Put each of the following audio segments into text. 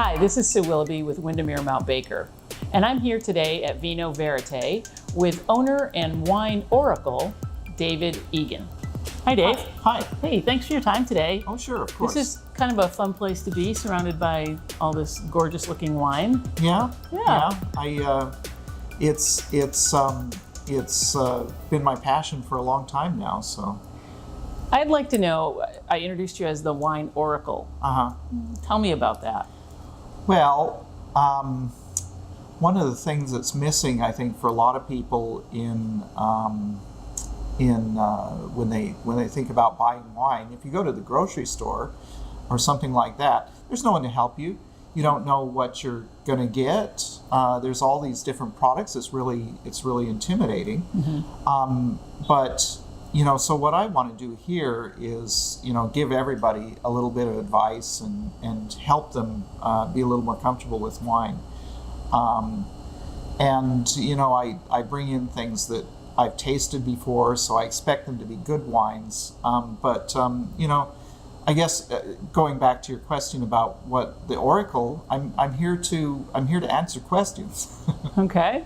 Hi, this is Sue Willoughby with Windermere Mount Baker, and I'm here today at Vino Verité with owner and wine oracle, David Egan. Hi, Dave. Hi. Hey, thanks for your time today. Oh, sure, of course. This is kind of a fun place to be, surrounded by all this gorgeous looking wine. Yeah. Yeah. It's been my passion for a long time now. So. I'd like to know, I introduced you as the wine oracle. Tell me about that. Well, one of the things that's missing, I think, for a lot of people when they think about buying wine, if you go to the grocery store or something like that, there's no one to help you. You don't know what you're going to get. There's all these different products. It's really intimidating. But so what I want to do here is give everybody a little bit of advice and help them be a little more comfortable with wine. I bring in things that I've tasted before, so I expect them to be good wines. I guess going back to your question about what the oracle, I'm here to answer questions. Okay,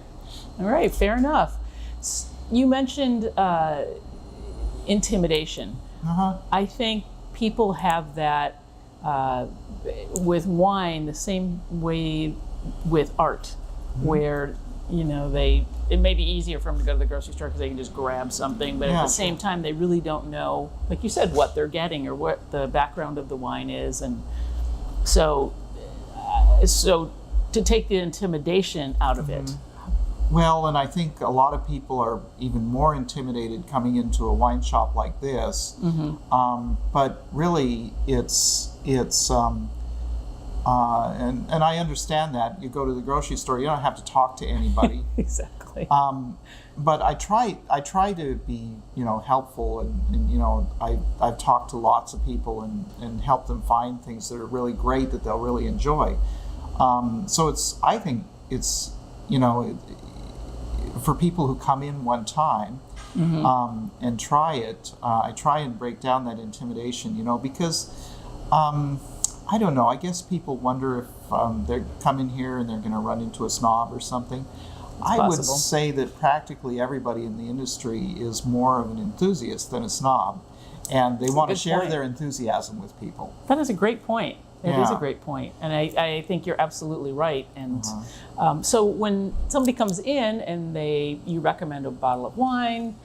all right, fair enough. You mentioned intimidation. I think people have that with wine the same way with art, where it may be easier for them to go to the grocery store because they can just grab something, but at the same time they really don't know, like you said, what they're getting or what the background of the wine is, and so to take the intimidation out of it. Well, and I think a lot of people are even more intimidated coming into a wine shop like this. But really, it's and I understand that. You go to the grocery store, you don't have to talk to anybody. Exactly. But I try to be helpful, and I've talked to lots of people and helped them find things that are really great that they'll really enjoy. So I think it's for people who come in one time and try it, I try and break down that intimidation, because I don't know, I guess people wonder if they come in here and they're going to run into a snob or something. I would say that practically everybody in the industry is more of an enthusiast than a snob, and they want to share their enthusiasm with people. That is a great point. It is a great point, and I think you're absolutely right. And so when somebody comes in and you recommend a bottle of wine,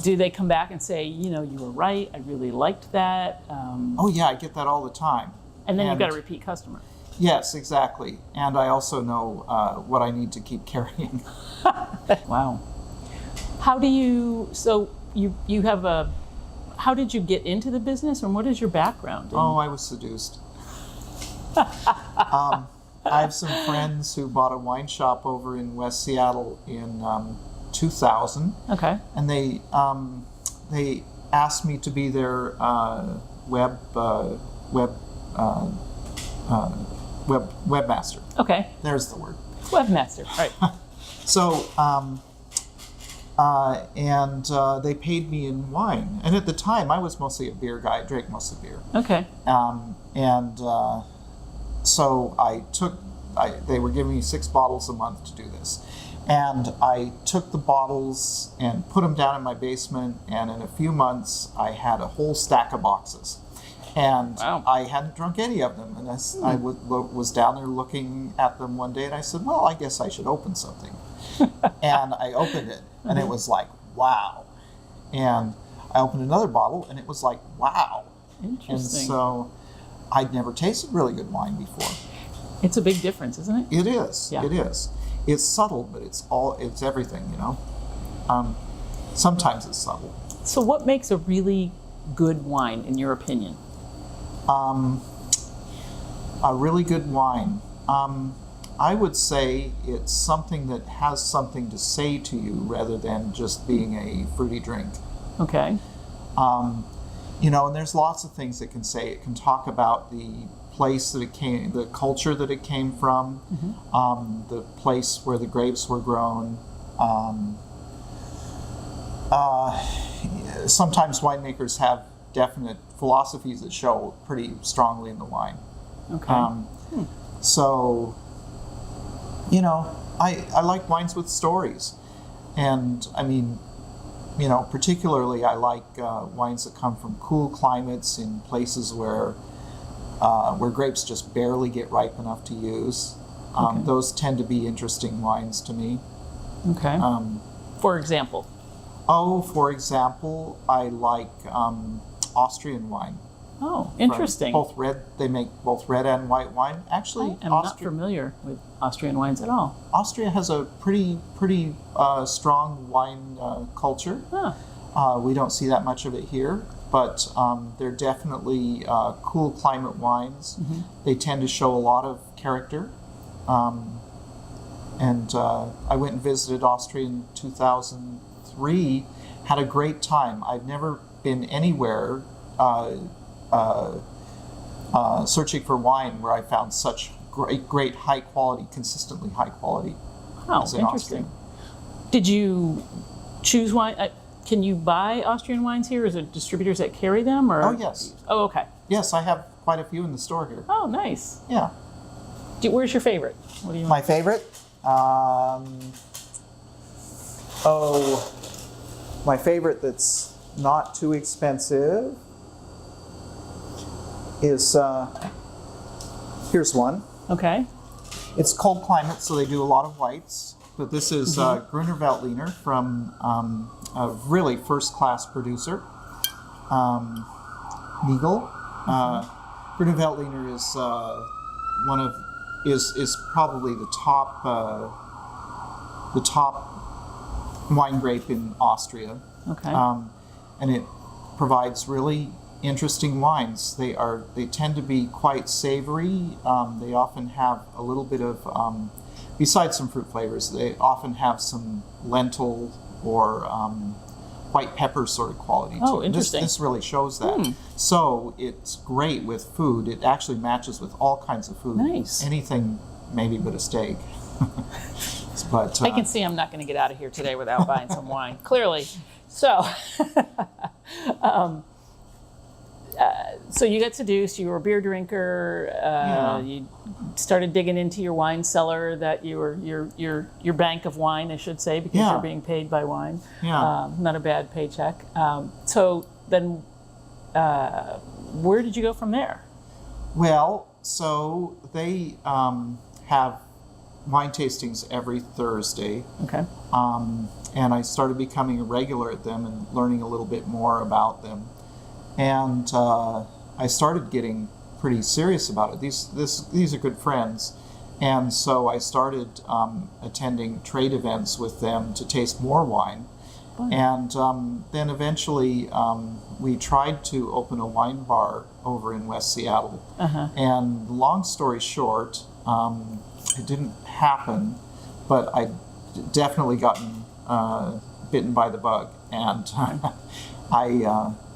do they come back and say, you were right, I really liked that? Oh yeah, I get that all the time. And then you've got a repeat customer. Yes, exactly. And I also know what I need to keep carrying. Wow. How do you how did you get into the business, and what is your background? Oh, I was seduced. I have some friends who bought a wine shop over in West Seattle in 2000. Okay. And they asked me to be their webmaster. Okay. There's the word. Webmaster, right. So, they paid me in wine. And at the time, I was mostly a beer guy. I drank mostly beer. Okay. So they were giving me 6 bottles a month to do this. And I took the bottles and put them down in my basement, and in a few months, I had a whole stack of boxes. And I hadn't drunk any of them. And I was down there looking at them one day, and I said, well, I guess I should open something. And I opened it, and it was like, wow. And I opened another bottle, and it was like, wow. Interesting. And so I'd never tasted really good wine before. It's a big difference, isn't it? It is. Yeah. It is. It's subtle, but it's everything, Sometimes it's subtle. So what makes a really good wine, in your opinion? A really good wine. I would say it's something that has something to say to you rather than just being a fruity drink. Okay. And there's lots of things it can say. It can talk about the place that it came, the culture that it came from, the place where the grapes were grown. Sometimes winemakers have definite philosophies that show pretty strongly in the wine. Okay. So, you know, I like wines with stories. And I mean, you know, particularly I like wines that come from cool climates in places where grapes just barely get ripe enough to use. Those tend to be interesting wines to me. Okay. For example? For example, I like Austrian wine. Oh, interesting. They make both red and white wine. Actually, I am not familiar with Austrian wines at all. Austria has a pretty strong wine culture. Huh. We don't see that much of it here, but they're definitely cool climate wines. Mm-hmm. They tend to show a lot of character. And I went and visited Austria in 2003, had a great time. I've never been anywhere searching for wine where I found such great high quality, consistently high quality. Oh, as in interesting. Austria. Did you choose wine? Can you buy Austrian wines here? Is it distributors that carry them? Or? Oh, yes. Oh, okay. Yes, I have quite a few in the store here. Oh, nice. Yeah. Where's your favorite? What do you? My favorite? My favorite that's not too expensive is, here's one. Okay. It's cold climate, so they do a lot of whites. But this is Gruner Veltliner from a really first-class producer, Nigel. Gruner Veltliner is probably the top wine grape in Austria. Okay. And it provides really interesting wines. They tend to be quite savory. They often have a little bit of, besides some fruit flavors, they often have some lentil or white pepper sort of quality to Oh, it. interesting. This really shows that. So it's great with food. It actually matches with all kinds of food. Nice. Anything maybe but a steak. But I can see I'm not going to get out of here today without buying some wine, clearly. So, so you got seduced. You were a beer drinker. You started digging into your wine cellar, that your bank of wine, I should say, because you're being paid by wine. Yeah. Not a bad paycheck. So then, where did you go from there? Well, so they have wine tastings every Thursday. Okay. And I started becoming a regular at them and learning a little bit more about them. And I started getting pretty serious about it. These are good friends. And so I started attending trade events with them to taste more wine. Fun. And then eventually we tried to open a wine bar over in West Seattle. And long story short, it didn't happen, but I definitely gotten bitten by the bug. And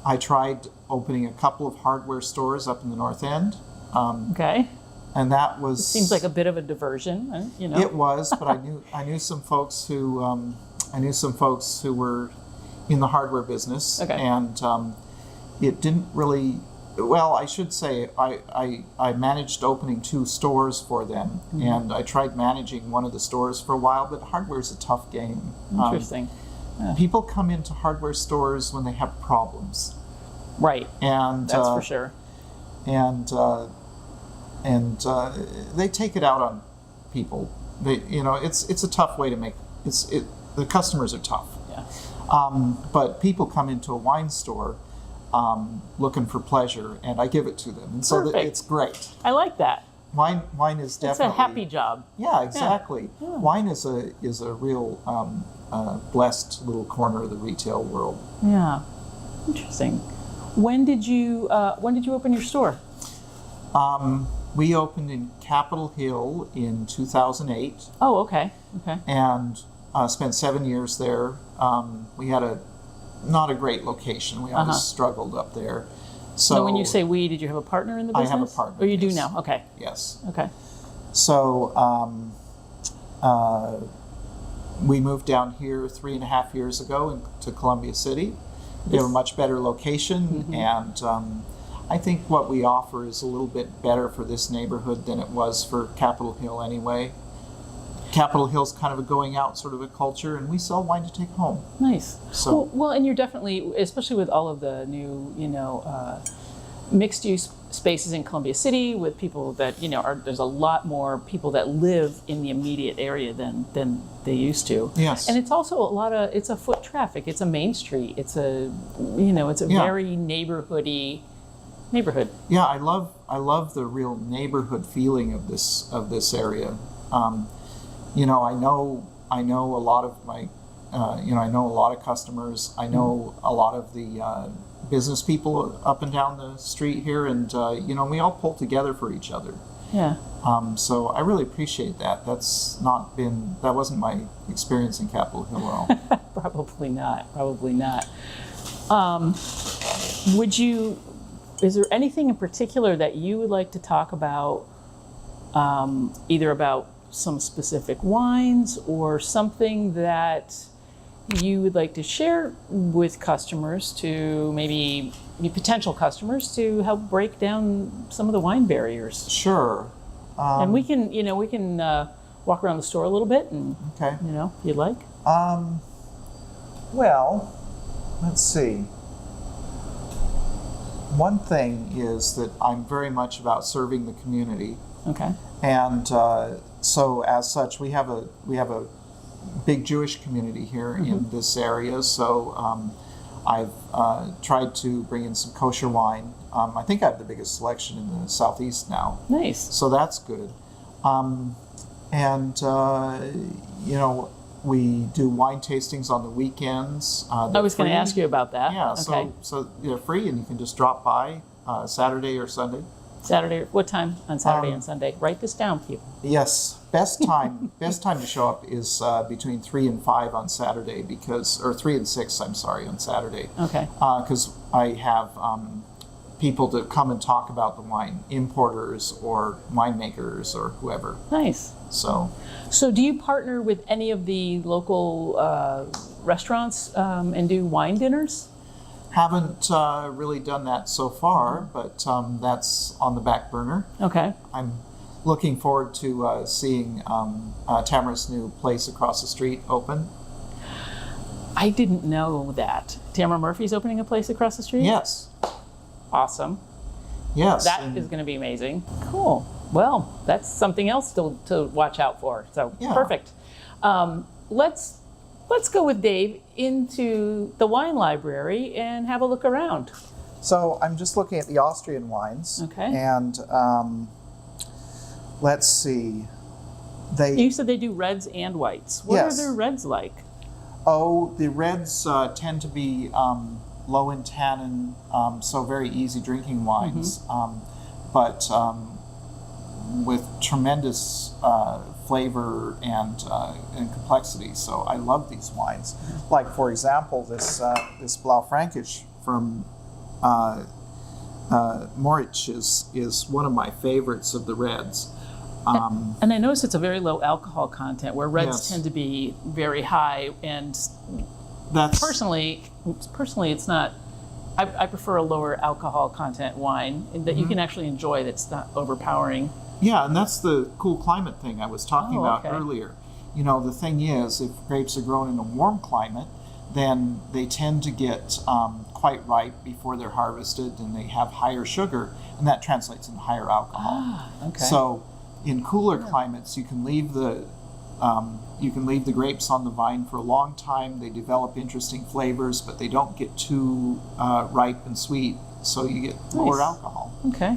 I tried opening a couple of hardware stores up in the North End. Okay. And that was... Seems like a bit of a diversion, you know. It was, but I knew some folks who were in the hardware business. Okay. And it didn't really... Well, I should say I managed opening 2 stores for them, and I tried managing one of the stores for a while, but hardware is a tough game. Interesting. People come into hardware stores when they have problems. Right. And that's for sure. And they take it out on people. It's a tough way to make the customers are tough. Yeah. But people come into a wine store looking for pleasure, and I give it to them, and so it's great. I like that. Wine is definitely... It's a happy job. Yeah, exactly. Yeah. Wine is a real blessed little corner of the retail world. Yeah, interesting. When did you open your store? We opened in Capitol Hill in 2008. Oh, okay. And spent 7 years there. We had not a great location. We always struggled up there. So when you say we, did you have a partner in the business? I have a partner. Oh, you do now? Okay. Yes. Okay. So we moved down here 3.5 years ago to Columbia City. We have a much better location, and I think what we offer is a little bit better for this neighborhood than it was for Capitol Hill anyway. Capitol Hill's kind of a going out sort of a culture, and we sell wine to take home. Nice. So, well, and you're definitely, especially with all of the new, mixed use spaces in Columbia City with people that, there's a lot more people that live in the immediate area than they used to. yes. And it's also it's a foot traffic. It's a main street. It's a, it's a Yeah. very neighborhoody neighborhood. Yeah, I love the real neighborhood feeling of this area. I know a lot of my, I know a lot of customers. I know a lot of the business people up and down the street here, and we all pull together for each other. Yeah. So I really appreciate that. That wasn't my experience in Capitol Hill at all. Probably not. Is there anything in particular that you would like to talk about, either about some specific wines or something that you would like to share with customers, to maybe potential customers, to help break down some of the wine barriers? Sure. And we can walk around the store a little bit, and Okay. if you'd like. Well, let's see. One thing is that I'm very much about serving the community, Okay. and so as such, we have a big Jewish community here in this area. So I've tried to bring in some kosher wine. I think I have the biggest selection in the Southeast now. Nice. So that's good. We do wine tastings on the weekends. I was going to ask you about that. Yeah, Okay. so they're free, and you can just drop by Saturday or Sunday. Saturday, what time on Saturday and Sunday? Write this down, people. Yes, best time to show up is between 3 and 5 on Saturday, or 3 and 6, I'm sorry, on Saturday. Okay. Because I have people to come and talk about the wine, importers or winemakers or whoever. Nice. So do you partner with any of the local restaurants and do wine dinners? haven't really done that so far, but that's on the back burner. Okay. I'm looking forward to seeing Tamara's new place across the street open. I didn't know that. Tamara Murphy's opening a place across the street? Yes. Awesome. Yes. That is going to be amazing. Cool. Well, that's something else to watch out for. So Yeah. Perfect. Let's go with Dave into the wine library and have a look around. So I'm just looking at the Austrian wines. Okay. And let's see. You said they do reds and whites. What Yes. are their reds like? Oh, the reds tend to be low in tannin, so very easy drinking wines, but with tremendous flavor and complexity. So I love these wines. Like, for example, this Blaufränkisch from Moritz is one of my favorites of the reds. And I notice it's a very low alcohol content, where reds Yes. tend to be very high. And That's personally, it's not. I prefer a lower alcohol content wine that you can actually enjoy. That's not overpowering. Yeah, and that's the cool climate thing I was talking about okay. earlier. You know, the thing is, if grapes are grown in a warm climate, then they tend to get quite ripe before they're harvested, and they have higher sugar, and that translates into higher alcohol. Okay. So, in cooler climates, you can leave the grapes on the vine for a long time. They develop interesting flavors, but they don't get too ripe and sweet, so you get lower Nice. alcohol. Okay.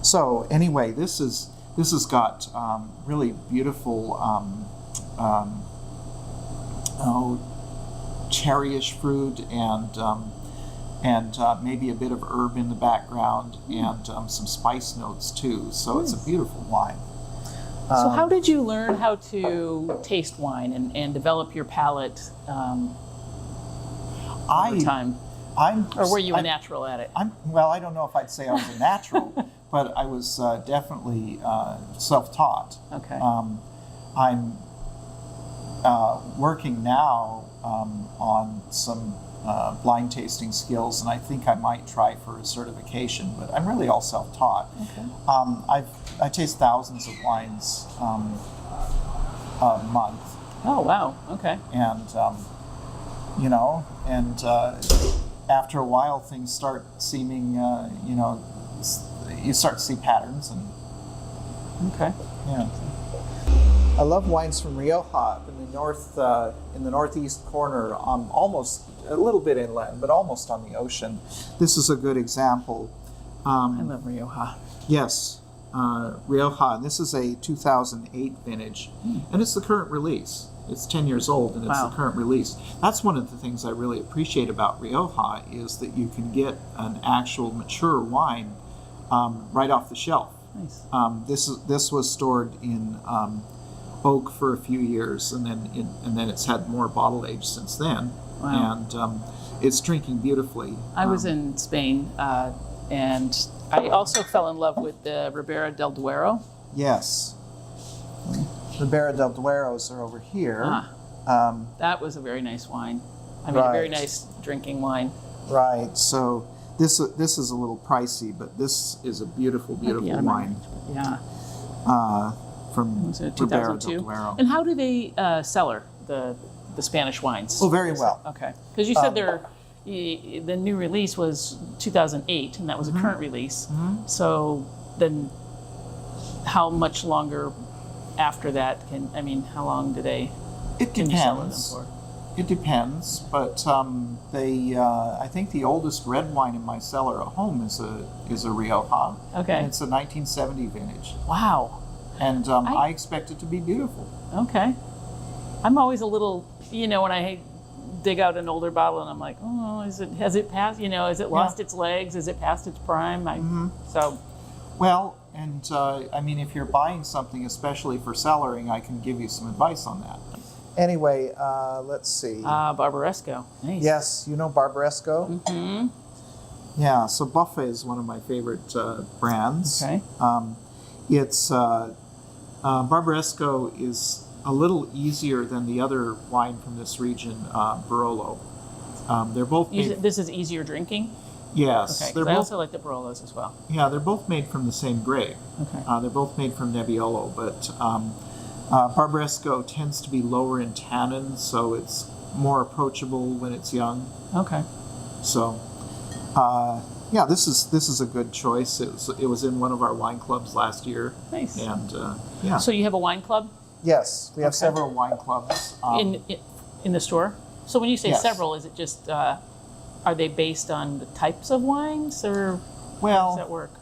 So anyway, this has got really beautiful cherryish fruit and maybe a bit of herb in the background and some spice notes too. So it's a beautiful wine. So how did you learn how to taste wine and develop your palate over time? Or were you a natural at it? Well, I don't know if I'd say I was a natural, but I was definitely self-taught. Okay. I'm working now on some blind tasting skills, and I think I might try for a certification, but I'm really all self-taught. Okay. I taste thousands of wines a month. Oh, wow. Okay. And, after a while things start seeming, you start to see patterns and. Okay. Yeah. I love wines from Rioja in the northeast corner, almost a little bit inland, but almost on the ocean. This is a good example. I love Rioja. Yes, Rioja. And this is a 2008 vintage, and it's the current release. It's 10 years old, and it's the current release. That's one of the things I really appreciate about Rioja is that you can get an actual mature wine right off the shelf. Nice. This was stored in oak for a few years, and then it's had more bottle age since then. Wow. And it's drinking beautifully. I was in Spain, and I also fell in love with the Ribera del Duero. Yes. Ribera del Dueros are over here. That was a very nice wine. I mean, a very nice drinking wine. Right. So this is a little pricey, but this is a beautiful, beautiful wine. Yeah. From Ribera del Duero. And how do they cellar the Spanish wines? Oh, very well. Okay. Because you said the new release was 2008, and that was a current release. So then, how much longer after that how long do they? It can you cellar them depends. for? It depends, but I think the oldest red wine in my cellar at home is a Rioja. Okay. And it's a 1970 vintage. Wow. And I expect it to be beautiful. Okay. I'm always a little, when I dig out an older bottle and I'm like, oh, has it passed, has it lost its legs? Is it past its prime? Well, and if you're buying something especially for cellaring, I can give you some advice on that. Anyway, let's see. Barbaresco. Nice. Yes, you know Barbaresco? Mm-hmm. Yeah, so Buffet is one of my favorite brands. Okay. Barbaresco is a little easier than the other wine from this region, Barolo. They're both made... This is easier drinking? Yes. Okay, because I also like the Barolos as well. Yeah, they're both made from the same grape. Okay. They're both made from Nebbiolo, but Barbaresco tends to be lower in tannin, so it's more approachable when it's young. Okay. So, this is a good choice. It was in one of our wine clubs last year. Nice. And So you have a wine club? Yes, we have several wine clubs in the store. So when you say yes. several, is it just are they based on the types of wines, or how does that work?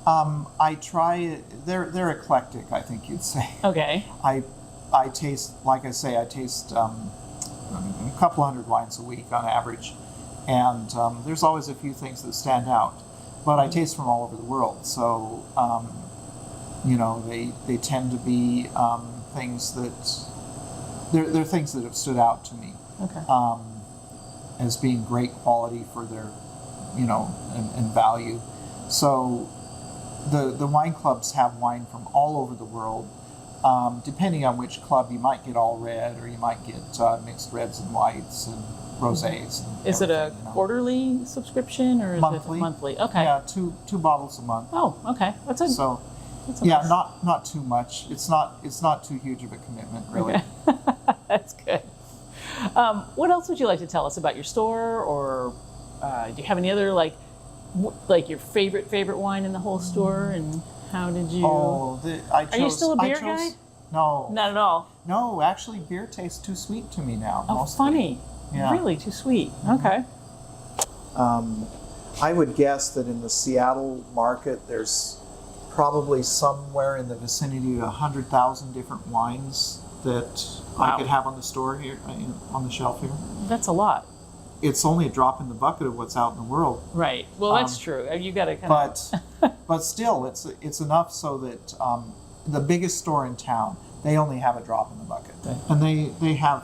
I try. They're eclectic, I think you'd say. Okay. I taste, like I say, a couple hundred wines a week on average, and there's always a few things that stand out. But I taste from all over the world, so they tend to be things that they're things that have stood out to me. Okay. As being great quality for their, and value. So the wine clubs have wine from all over the world. Depending on which club, you might get all red, or you might get mixed reds and whites and rosés. And is it a quarterly subscription, or is monthly? It monthly? Okay. Yeah, two bottles a month. Oh, okay. That's a nice. Not too much. It's not too huge of a commitment, really. Okay. That's good. What else would you like to tell us about your store, or do you have any other like your favorite wine in the whole store, and how did you? Are you still a beer guy? No, not at all. No, actually, beer tastes too sweet to me now. Oh, mostly. Funny. Yeah. Really, too sweet. Okay. I would guess that in the Seattle market, there's probably somewhere in the vicinity of 100,000 different wines that I could have on the store here, on the shelf here. That's a lot. It's only a drop in the bucket of what's out in the world. Right. Well, that's true. You got to kind of. But still, it's enough so that the biggest store in town, they only have a drop in the bucket, and they have.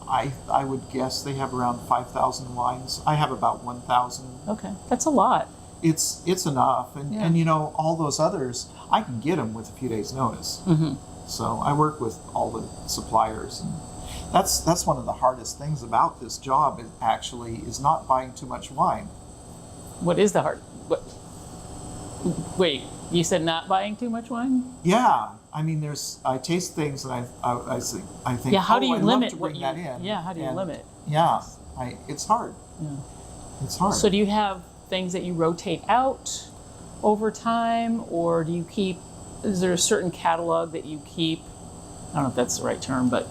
I would guess they have around 5,000 wines. I have about 1,000. Okay, that's a lot. It's enough, and all those others, I can get them with a few days' notice. Mm-hmm. So I work with all the suppliers, and That's one of the hardest things about this job is not buying too much wine. What is the hard? What? Wait, you said not buying too much wine? Yeah, I mean, I taste things and I think, Yeah, how do you I'd limit love to what bring you? that in. Yeah, how do you And, limit? Yeah, it's hard. Yeah. It's hard. So do you have things that you rotate out over time, or do you keep? Is there a certain catalog that you keep? I don't know if that's the right term, but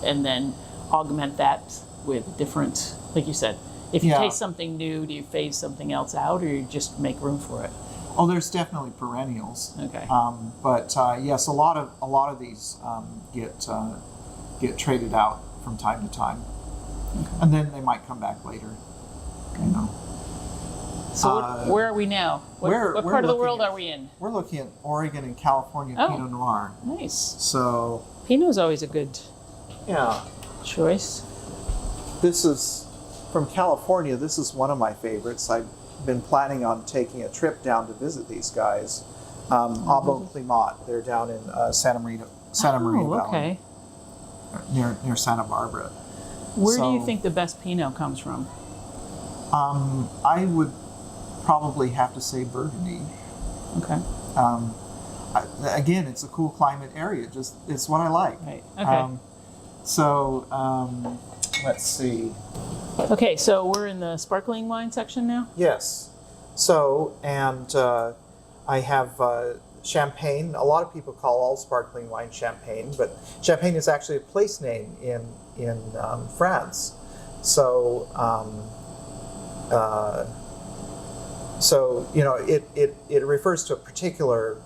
and then augment that with different, like you said, if you taste something new, do you phase something else out, or you just make room for it? Oh, there's definitely perennials. Okay. But yes, a lot of these get traded out from time to time, and then they might come back later. You know. So where are we now? What part of the world are we in? We're looking at Oregon and California Pinot Noir. Nice. So Pinot's always a good choice. This is from California. This is one of my favorites. I've been planning on taking a trip down to visit these guys. Abo Climat. They're down in Santa Maria Valley, okay. near Santa Barbara. Where do you think the best Pinot comes from? I would probably have to say Burgundy. Okay. Again, it's a cool climate area. It's what I like. Right. Okay. Let's see. Okay, so we're in the sparkling wine section now? Yes. So, and I have champagne. A lot of people call all sparkling wine champagne, but champagne is actually a place name in France. So, you know, it refers to a particular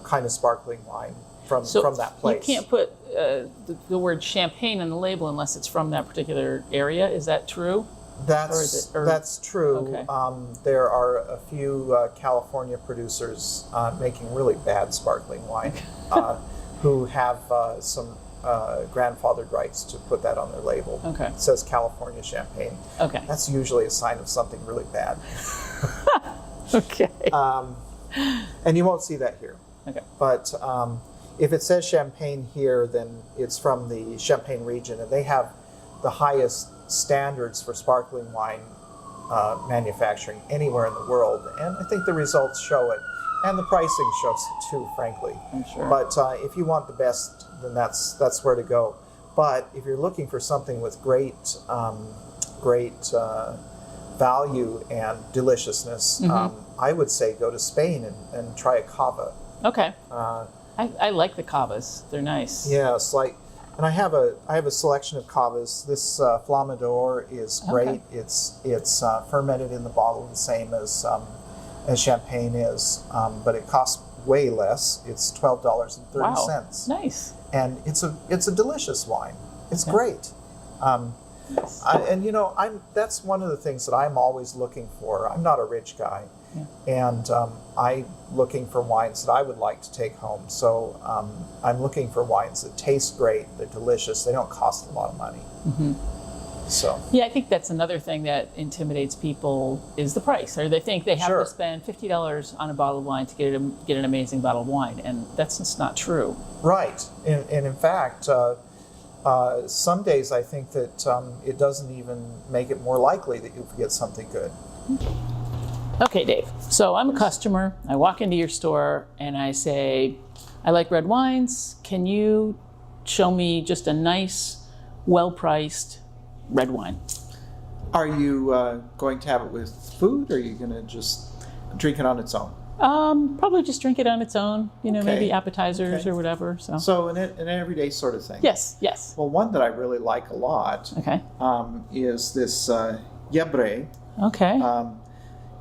kind of sparkling wine from that place. You can't put the word champagne on the label unless it's from that particular area. Is that true? That's true. Okay. There are a few California producers making really bad sparkling wine who have some grandfathered rights to put that on their label. Okay. It says California champagne. Okay. That's usually a sign of something really bad. Okay. And you won't see that here. Okay. But if it says champagne here, then it's from the Champagne region, and they have the highest standards for sparkling wine manufacturing anywhere in the world. And I think the results show it. And the pricing shows it too, frankly. I'm sure. But if you want the best, then that's where to go. But if you're looking for something with great value and deliciousness, I would say go to Spain and try a cava. Okay. I like the cavas. They're nice. Yes, and I have a selection of cavas. This Flamador is great. Okay. It's fermented in the bottle the same as champagne is, but it costs way less. It's $12.30. Wow. Nice. And it's a delicious wine. It's great. Nice. And you know, that's one of the things that I'm always looking for. I'm not a rich guy, and I'm looking for wines that I would like to take home. So I'm looking for wines that taste great, they're delicious, they don't cost a lot of money. So yeah, I think that's another thing that intimidates people is the price, or they think they have to spend $50 on a bottle of wine to get an amazing bottle of wine, and that's just not true. Right, and in fact. Some days I think that it doesn't even make it more likely that you'll get something good. Okay, Dave. So I'm a customer. I walk into your store and I say, I like red wines. Can you show me just a nice, well-priced red wine? Are you going to have it with food, or are you going to just drink it on its own? Probably just drink it on its own, maybe appetizers or whatever. So an everyday sort of thing. Yes. Well, one that I really like a lot is this Yebre. Okay.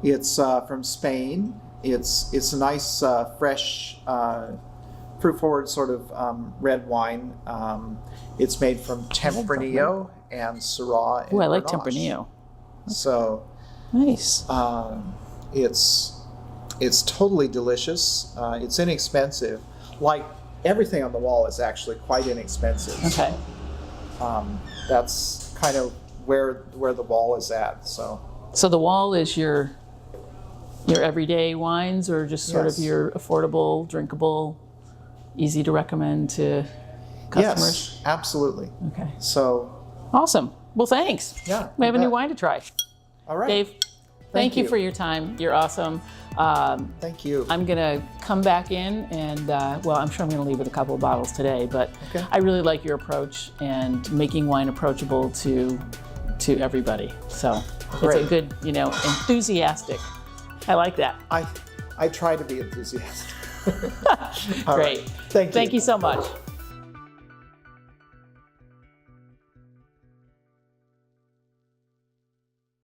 It's from Spain. It's a nice, fresh, fruit-forward sort of red wine. It's made from Tempranillo and Syrah and I like Grenache. Tempranillo. So nice. It's totally delicious. It's inexpensive. Like everything on the wall is actually quite inexpensive. Okay. That's kind of where the wall is at. So the wall is your everyday wines, or just sort of your affordable, drinkable, easy to recommend to customers? Yes, absolutely. Okay. So, Awesome. Well, thanks. Yeah, We have a you new bet. wine to try. all right. Dave, thank you for your time. You're awesome. Thank you. I'm gonna come back in and, well, I'm sure I'm gonna leave with a couple of bottles today, but Okay. I really like your approach and making wine approachable to everybody. So it's a Great. good, enthusiastic. I like that. I try to be enthusiastic. All Great. right. Thank you. Thank you so much.